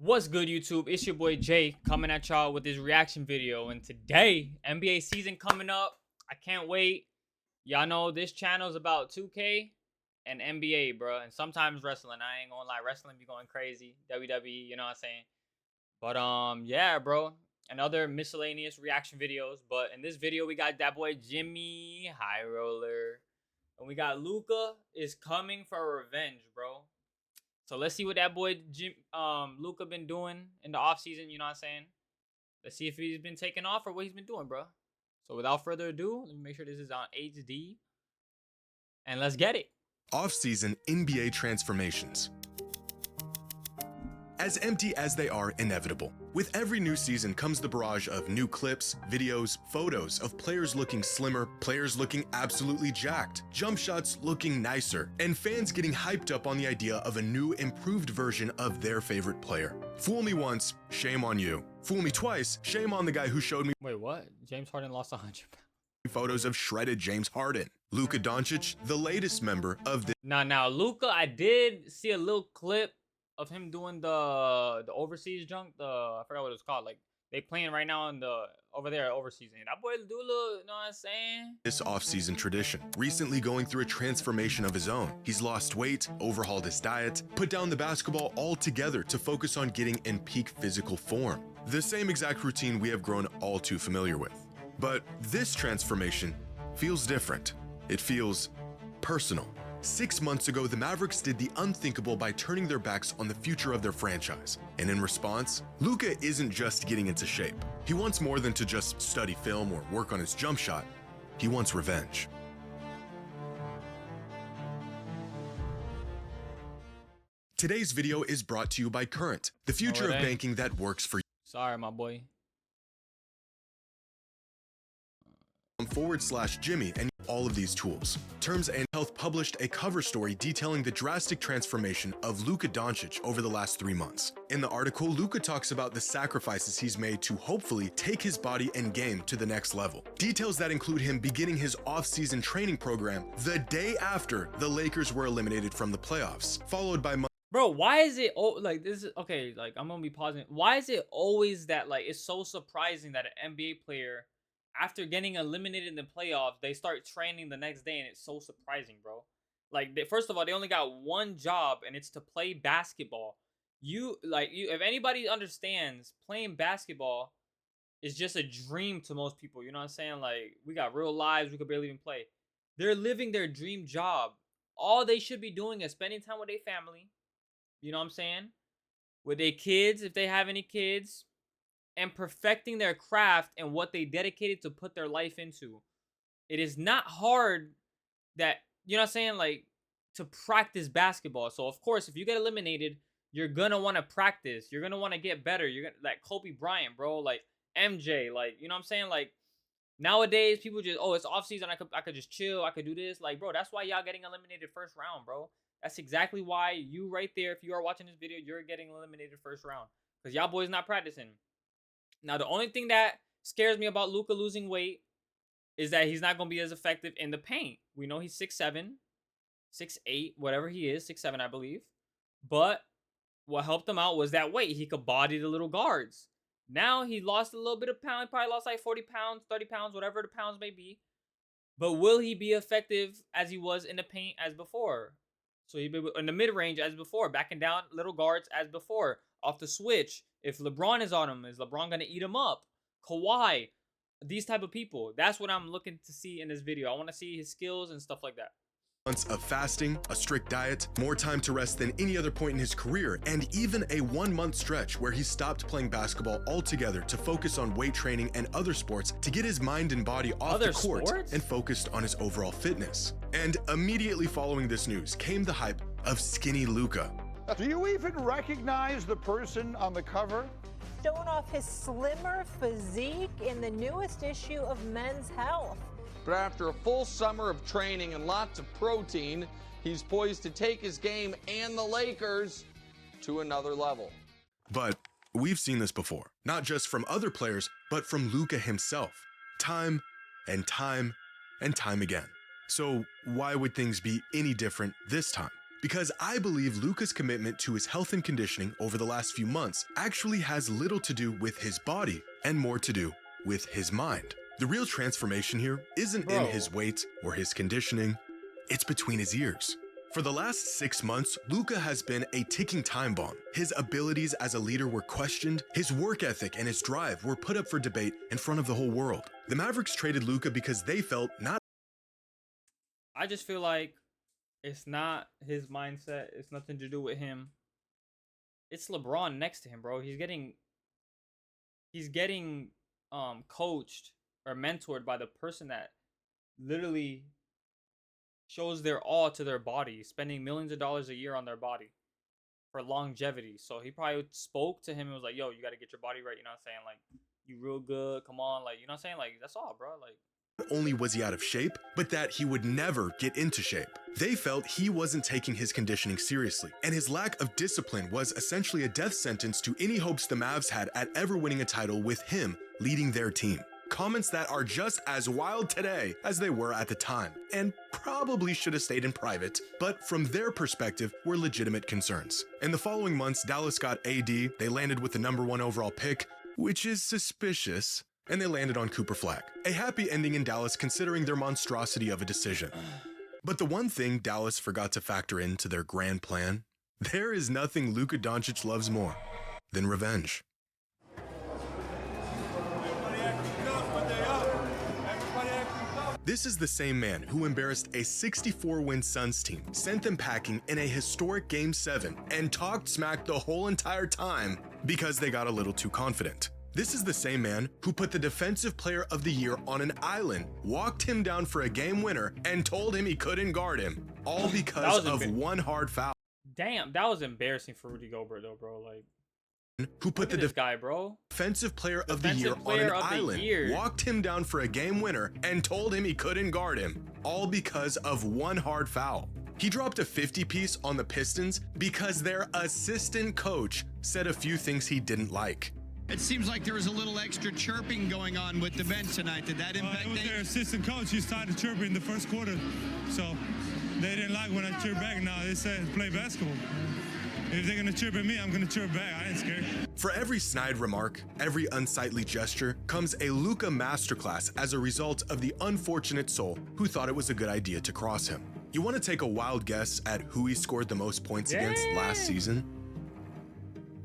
What's good, YouTube? It's your boy Jay coming at y'all with this reaction video. And today, NBA season coming up. I can't wait. Y'all know this channel is about 2K and NBA, bro. And sometimes wrestling. I ain't gonna lie, wrestling be going crazy. WWE, you know what I'm saying? But yeah, bro. And other miscellaneous reaction videos. But in this video, we got that boy Jimmy High Roller. And we got Luka is coming for revenge, bro. So let's see what that boy Luka been doing in the offseason, you know what I'm saying? Let's see if he's been taking off or what he's been doing, bro. So without further ado, let me make sure this is on HD. And let's get it. Off-season NBA transformations. As empty as they are inevitable, with every new season comes the barrage of new clips, videos, photos of players looking slimmer, players looking absolutely jacked, jump shots looking nicer, and fans getting hyped up on the idea of a new, improved version of their favorite player. Fool me once, shame on you. Fool me twice, shame on the guy who showed me Wait, what? James Harden lost 100 pounds. Photos of shredded James Harden. Luka Doncic, the latest member of the Now, Luka, I did see a little clip of him doing the overseas junk. I forgot what it was called. Like, they playing right now in the over there overseas. And that boy do a little, you know what I'm saying? This off-season tradition, recently going through a transformation of his own. He's lost weight, overhauled his diet, put down the basketball altogether to focus on getting in peak physical form. The same exact routine we have grown all too familiar with. But this transformation feels different. It feels personal. 6 months ago, the Mavericks did the unthinkable by turning their backs on the future of their franchise. And in response, Luka isn't just getting into shape. He wants more than to just study film or work on his jump shot. He wants revenge. Today's video is brought to you by Current, the future of banking that works for you. Sorry, my boy. /Jimmy and all of these tools. Terms and Health published a cover story detailing the drastic transformation of Luka Doncic over the last 3 months. In the article, Luka talks about the sacrifices he's made to hopefully take his body and game to the next level. Details that include him beginning his off-season training program the day after the Lakers were eliminated from the playoffs, followed by Bro, why is it like this is okay, like I'm gonna be pausing. Why is it always that like it's so surprising that an NBA player after getting eliminated in the playoffs, they start training the next day, and it's so surprising, bro. Like, first of all, they only got one job, and it's to play basketball. If anybody understands, playing basketball is just a dream to most people. You know what I'm saying? Like, we got real lives, we could barely even play. They're living their dream job. All they should be doing is spending time with their family. You know what I'm saying? With their kids, if they have any kids. And perfecting their craft and what they dedicated to put their life into. It is not hard that, you know what I'm saying, like, to practice basketball. So, of course, if you get eliminated, you're going to want to practice. You're going to want to get better. You're going to, like, Kobe Bryant, bro, like, MJ, like, you know what I'm saying? Like, nowadays, people just, oh, it's offseason, I could just chill, I could do this. Like, bro, that's why y'all getting eliminated first round, bro. That's exactly why you right there, if you are watching this video, you're getting eliminated first round. Because y'all boys not practicing. Now, the only thing that scares me about Luka losing weight is that he's not going to be as effective in the paint. We know he's 6'7", 6'8", whatever he is, 6'7", I believe. But what helped him out was that weight. He could body the little guards. Now he lost a little bit of pound. He probably lost like 40 pounds, 30 pounds, whatever the pounds may be. But will he be effective as he was in the paint as before? So he'd be in the mid-range as before, backing down little guards as before, off the switch. If LeBron is on him, is LeBron going to eat him up? Kawhi, these type of people. That's what I'm looking to see in this video. I want to see his skills and stuff like that. Months of fasting, a strict diet, more time to rest than any other point in his career, and even a 1-month stretch where he stopped playing basketball altogether to focus on weight training and other sports to get his mind and body off the court and focused on his overall fitness. And immediately following this news came the hype of skinny Luka. Do you even recognize the person on the cover? Showing off his slimmer physique in the newest issue of Men's Health. But after a full summer of training and lots of protein, he's poised to take his game and the Lakers to another level. But we've seen this before, not just from other players, but from Luka himself, time and time and time again. So why would things be any different this time? because I believe Luka's commitment to his health and conditioning over the last few months actually has little to do with his body and more to do with his mind. The real transformation here isn't in his weight or his conditioning, it's between his ears. For the last 6 months, Luka has been a ticking time bomb. His abilities as a leader were questioned, his work ethic and his drive were put up for debate in front of the whole world. The Mavericks traded Luka because they felt not. I just feel like it's not his mindset. It's nothing to do with him. It's LeBron next to him, bro. He's getting coached or mentored by the person that literally shows their awe to their body, spending millions of dollars a year on their body for longevity. So he probably spoke to him and was like, yo, you got to get your body right. You know what I'm saying? Like, you real good. Come on. Like, you know what I'm saying? Like, that's all, bro. Like, not only was he out of shape, but that he would never get into shape. They felt he wasn't taking his conditioning seriously, and his lack of discipline was essentially a death sentence to any hopes the Mavs had at ever winning a title with him leading their team. Comments that are just as wild today as they were at the time, and probably should have stayed in private, but from their perspective were legitimate concerns. In the following months, Dallas got AD, they landed with the #1 overall pick, which is suspicious, and they landed on Cooper Flag. A happy ending in Dallas considering their monstrosity of a decision. But the one thing Dallas forgot to factor into their grand plan, there is nothing Luka Doncic loves more than revenge. This is the same man who embarrassed a 64-win Suns team, sent them packing in a historic Game 7, and talked smack the whole entire time because they got a little too confident. This is the same man who put the Defensive Player of the Year on an island, walked him down for a game winner, and told him he couldn't guard him, all because of one hard foul. Damn, that was embarrassing for Rudy Gobert, though, bro. Like, who put the Defensive Player of the Year on an island, walked him down for a game winner, and told him he couldn't guard him, all because of one hard foul. He dropped a 50-piece on the Pistons because their assistant coach said a few things he didn't like. It seems like there was a little extra chirping going on with the bench tonight. Did that impact it was their assistant coach. He started chirping in the first quarter. So they didn't like when I chirped back. Now they said play basketball. If they're gonna chirp at me, I'm gonna chirp back. I ain't scared. For every snide remark, every unsightly gesture, comes a Luka masterclass as a result of the unfortunate soul who thought it was a good idea to cross him. You want to take a wild guess at who he scored the most points against last season?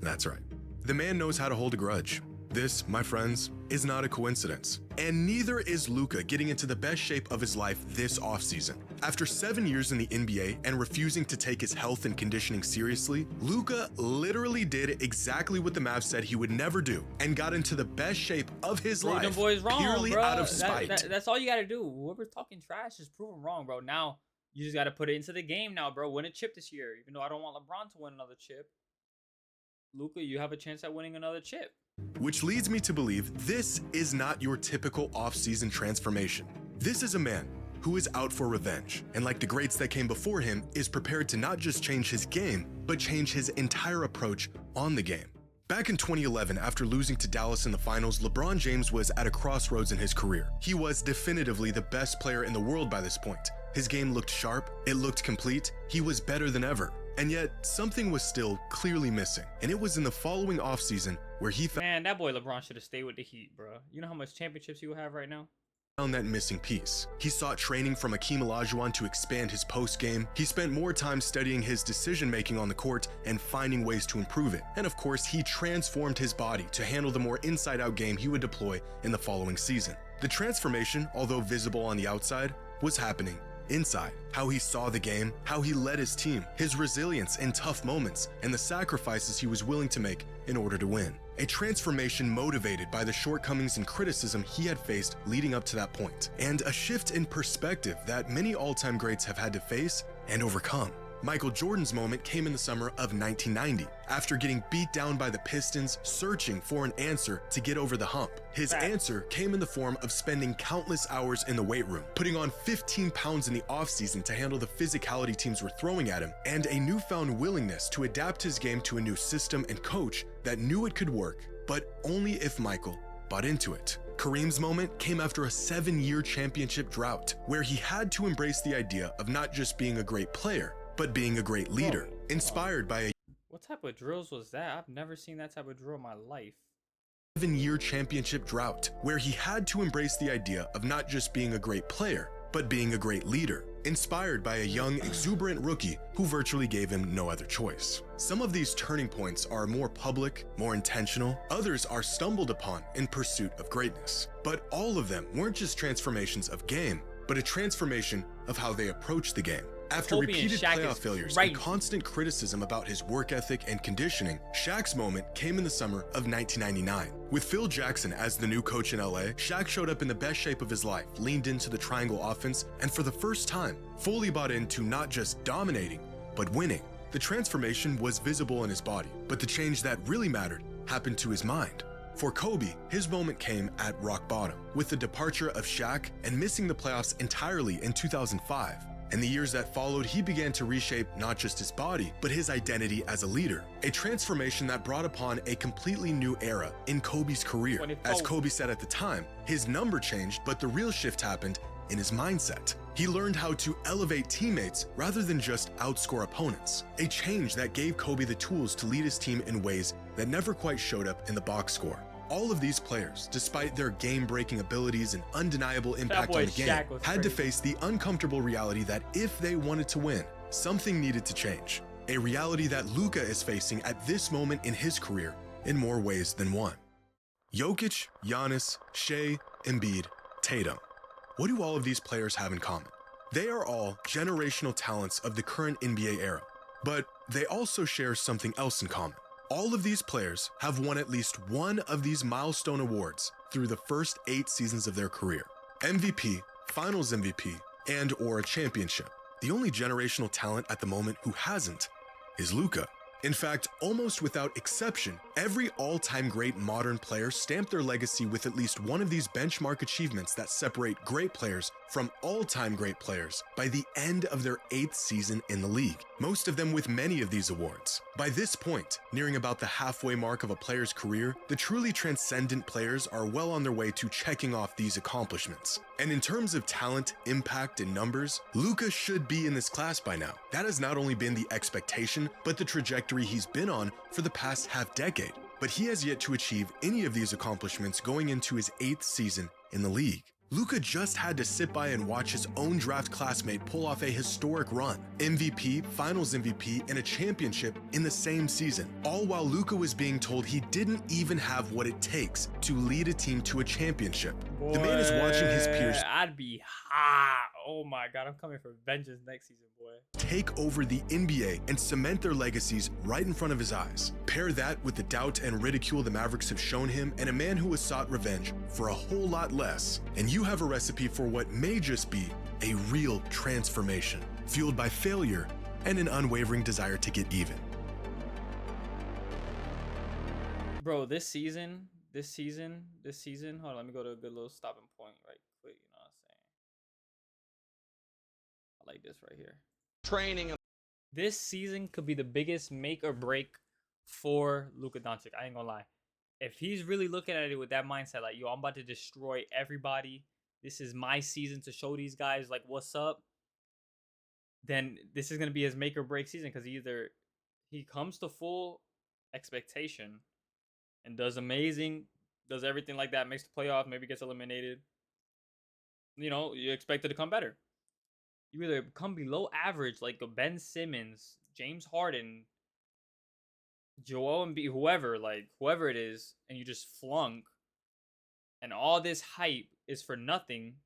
That's right. The man knows how to hold a grudge. This, my friends, is not a coincidence. And neither is Luka getting into the best shape of his life this offseason. After 7 years in the NBA and refusing to take his health and conditioning seriously, Luka literally did exactly what the Mavs said he would never do and got into the best shape of his life purely out of spite. That's all you gotta do. Whoever's talking trash, just prove them wrong, bro. Now, you just gotta put it into the game now, bro. Win a chip this year. Even though I don't want LeBron to win another chip, Luka, you have a chance at winning another chip. Which leads me to believe this is not your typical off-season transformation. This is a man who is out for revenge, and like the greats that came before him, is prepared to not just change his game, but change his entire approach on the game. Back in 2011, after losing to Dallas in the finals, LeBron James was at a crossroads in his career. He was definitively the best player in the world by this point. His game looked sharp, it looked complete, he was better than ever. And yet, something was still clearly missing. And it was in the following offseason where he Man, that boy LeBron should have stayed with the Heat, bro. You know how much championships he would have right now? Found that missing piece. He sought training from Akeem Olajuwon to expand his post game. He spent more time studying his decision making on the court and finding ways to improve it. And of course, he transformed his body to handle the more inside out game he would deploy in the following season. The transformation, although visible on the outside, was happening inside. How he saw the game, how he led his team, his resilience in tough moments, and the sacrifices he was willing to make in order to win. A transformation motivated by the shortcomings and criticism he had faced leading up to that point, and a shift in perspective that many all-time greats have had to face and overcome. Michael Jordan's moment came in the summer of 1990, after getting beat down by the Pistons, searching for an answer to get over the hump. His answer came in the form of spending countless hours in the weight room, putting on 15 pounds in the offseason to handle the physicality teams were throwing at him, and a newfound willingness to adapt his game to a new system and coach that knew it could work, but only if Michael bought into it. Kareem's moment came after a 7-year championship drought, where he had to embrace the idea of not just being a great player, but being a great leader, inspired by a What type of drills was that? I've never seen that type of drill in my life. 7-year championship drought, where he had to embrace the idea of not just being a great player, but being a great leader, inspired by a young, exuberant rookie who virtually gave him no other choice. Some of these turning points are more public, more intentional, others are stumbled upon in pursuit of greatness. But all of them weren't just transformations of game, but a transformation of how they approach the game. After Kobe and repeated Shaq playoff is failures crazy. and constant criticism about his work ethic and conditioning, Shaq's moment came in the summer of 1999. With Phil Jackson as the new coach in LA, Shaq showed up in the best shape of his life, leaned into the triangle offense, and for the first time, fully bought into not just dominating, but winning. The transformation was visible in his body, but the change that really mattered happened to his mind. For Kobe, his moment came at rock bottom, with the departure of Shaq and missing the playoffs entirely in 2005. In the years that followed, he began to reshape not just his body, but his identity as a leader. A transformation that brought upon a completely new era in Kobe's career. As Kobe said at the time, his number changed, but the real shift happened in his mindset. He learned how to elevate teammates rather than just outscore opponents. A change that gave Kobe the tools to lead his team in ways that never quite showed up in the box score. All of these players, despite their game-breaking abilities and undeniable impact on the game, had to face the uncomfortable reality that if they wanted to win, something needed to change. A reality that Luka is facing at this moment in his career in more ways than one. Jokic, Giannis, Shea, Embiid, Tatum. What do all of these players have in common? They are all generational talents of the current NBA era, but they also share something else in common. All of these players have won at least one of these milestone awards through the first 8 seasons of their career. MVP, Finals MVP, and or a championship. The only generational talent at the moment who hasn't is Luka. In fact, almost without exception, every all-time great modern player stamped their legacy with at least one of these benchmark achievements that separate great players from all-time great players by the end of their 8th season in the league, most of them with many of these awards. By this point, nearing about the halfway mark of a player's career, the truly transcendent players are well on their way to checking off these accomplishments. And in terms of talent, impact, and numbers, Luka should be in this class by now. That has not only been the expectation, but the trajectory he's been on for the past half-decade. But he has yet to achieve any of these accomplishments going into his 8th season in the league. Luka just had to sit by and watch his own draft classmate pull off a historic run. MVP, Finals MVP, and a championship in the same season. All while Luka was being told he didn't even have what it takes to lead a team to a championship. Boy, the man is watching his peers I'd be hot. Oh my god, I'm coming for vengeance next season, boy. take over the NBA and cement their legacies right in front of his eyes. Pair that with the doubt and ridicule the Mavericks have shown him and a man who has sought revenge for a whole lot less, and you have a recipe for what may just be a real transformation, fueled by failure and an unwavering desire to get even. Bro, this season, hold on, let me go to a good little stopping point right quick, you know what I'm saying? I like this right here. Training. This season could be the biggest make or break for Luka Doncic. I ain't gonna lie. If he's really looking at it with that mindset, like, yo, I'm about to destroy everybody. This is my season to show these guys, like, what's up. Then this is gonna be his make or break season, because either he comes to full expectation and does amazing, does everything like that, makes the playoffs, maybe gets eliminated. You know, you expect it to come better. You either come below average, like a Ben Simmons, James Harden, Joel Embiid, whoever it is, and you just flunk, and all this hype is for nothing.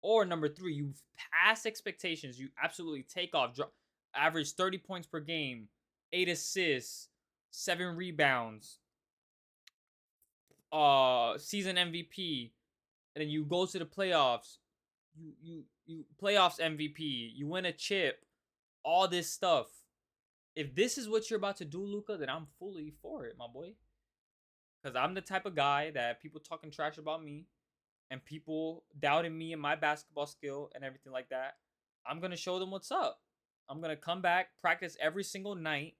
Or number 3, you pass expectations, you absolutely take off, average 30 points per game, 8 assists, 7 rebounds, season MVP, and then you go to the playoffs, you playoffs MVP, you win a chip, all this stuff. If this is what you're about to do, Luka, then I'm fully for it, my boy. Because I'm the type of guy that people talking trash about me and people doubting me and my basketball skill and everything like that. I'm going to show them what's up. I'm going to come back, practice every single night,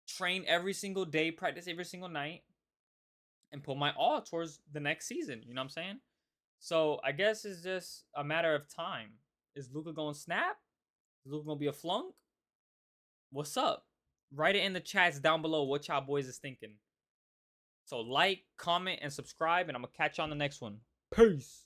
train every single day, practice every single night, and put my all towards the next season. You know what I'm saying? So I guess it's just a matter of time. Is Luka going to snap? Is Luka gonna be a flunk? What's up? Write it in the chats down below what y'all boys is thinking. So like, comment, and subscribe, and I'm gonna catch you on the next one. Peace.